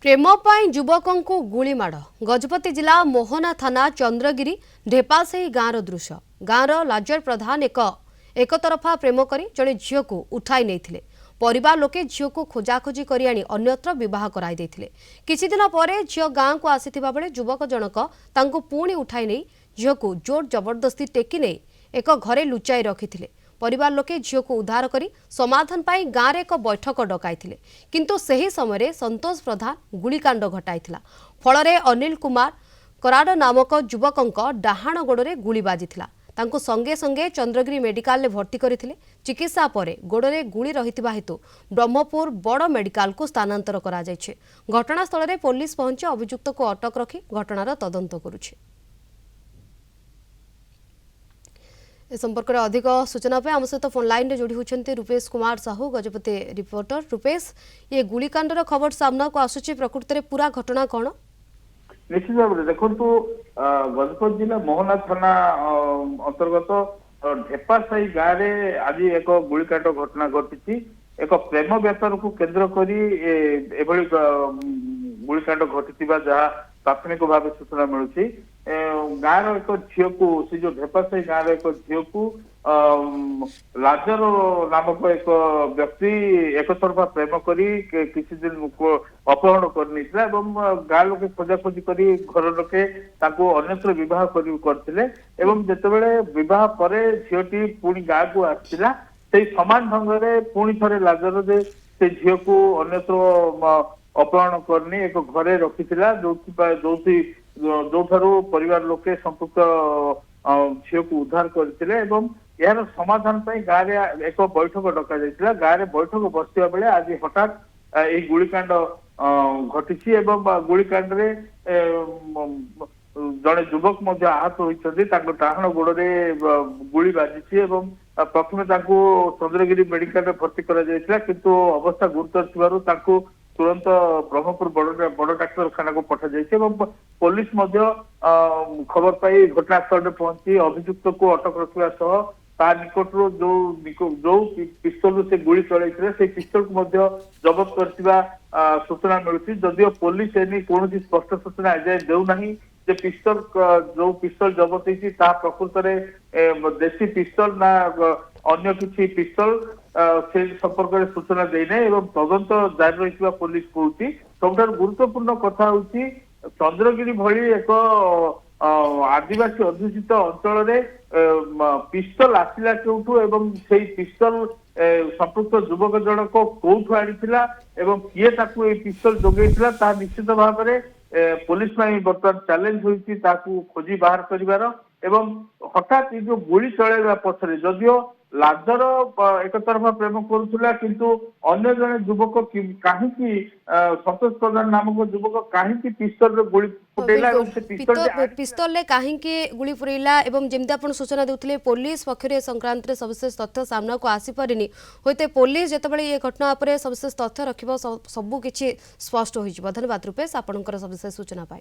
प्रेम युवकों को गुली माड़ गजपति जिला मोहना थाना चंद्रगिरी ढेपासही गाँव दृश्य गाँवर लाजर प्रधान एकतरफा प्रेम कर जड़े झील को उठाई नहीं परिवार लोके झील को खोजाखोजी कर आनी अन्यत्र बह कराई किछि दिन पर झील गाँव को आसीथिबा बेले युवक जनक तांको पुणी उठाई नहीं झील को जोर जबरदस्ती टेकी नहीं एक घरे लुचाई रखिथिले परिवार लोके झील को उद्धार करी समाधान पाई गाँव रे एक बैठक डकाई किंतु सही समय संतोष प्रधान गुलिकांड घटाई फल अनिल कुमार कराड़ नामक युवक डाहाण गोड़े गुली बाजिथिला तांको संगे संगे चंद्रगिरी मेडिकल में भर्ती करथिले चिकित्सा पर गोड़े गुली रहितिबा हेतु ब्रह्मपुर बड़ मेडिकल को स्थानांतर करा जायछे। घटनास्थल में पुलिस पहुंची अभियुक्त को अटक रखी घटनार तदंत करुछे। ए संपर्क में अधिक सूचना आम सहित फोन लाइन जोड़ी होती रूपेश कुमार साहू गजपति रिपोर्टर। रूपेश, ये गुलिकांडर खबर सामना को आसुची प्रकृत में पूरा घटना कौन? निश्चित भाव में देखु गजपति जिला मोहना थाना अंतर्गत ढेपासाही गाँव में आज एक गुलिकांड घटना घटी एक प्रेम व्यापार को केंद्र करी गुलिकांड घटी जहाँ प्राथमिक भाव सूचना मिलूची गाँव एक झील को से जो ढेपासाही गाँव एक झील को लाजर नामक एक व्यक्ति एक तरफा प्रेम करी किसी दिन अपहरण कर गाँ लोके खोजाखोजी कर घर लोके अन्यत्र बह करते जितेबाला बह पर झीलटी पुणी गाँ को आसला से समान ढंग से पुणी थे लाजर से झील को अन्यत्र अपहरण करनी एक घरे रखिथिला जो परिवार लोके संपुक्त झील को उद्धार करते यार समाधान गाँव में एक बैठक डक गाँव में बैठक बसवा बेले आज हठात ये गुलिकांड घटी गुलिकांड जड़े युवक आहत होती डाहाण गोड़े गुली बाजी प्रथम चंद्रगिरी मेडिकल में भर्ती किंतु अवस्था गुरुतर थी तुरंत ब्रह्मपुर बड़ डाक्तखाना को पठा पुलिस खबर पाई घटनास्थल में पहुंची अभियुक्त को अटक रखा सह ता निकटर जो पिस्तल से गुली चलई से पिस्तल को जबत कर सूचना मिलूची जदियो पुलिस एने कौन स्पष्ट सूचना एजाए देना जे पिस्तल जो पिस्तल जबत होती प्रकृत में देशी पिस्तल ना अन्य किसी पिस्तल से संपर्क में सूचना देना तदंत जारी रही पुलिस कहूँ सबुठ गुरुत्वपूर्ण कथा हूँ चंद्रगिरी भली एक आदिवासी अध्युषित अंचल पिस्तल आसला क्योंठू एवं से पिस्तल संपुक्त युवक जनक कौठू आनी किए पिस्तल जोगे निश्चित भाव में पुलिस बर्तमान चैलेंज होती खोजी बाहर कर हठात जो गुली चलैवा पछरे जदियो लाजर एक तरफा प्रेम करुला किंतु अन्य जने युवक कहीं संतोष प्रधान नामक युवक कहीं पिस्तल गुली फुटेला पिस्तल ले कहीं गुली फुरेला एवं जेमती आपण सूचना देउथिले पुलिस पक्षरे संक्रांत सविशेष तथ्य सामना को आसी परिनी होते पुलिस जेतेबेले ये घटना उपरे सविशेष तथ्य रखिबो सबु किछि स्पष्ट होई जिवो। धन्यवाद रूपेश आपनकर सविशेष सूचना पाई।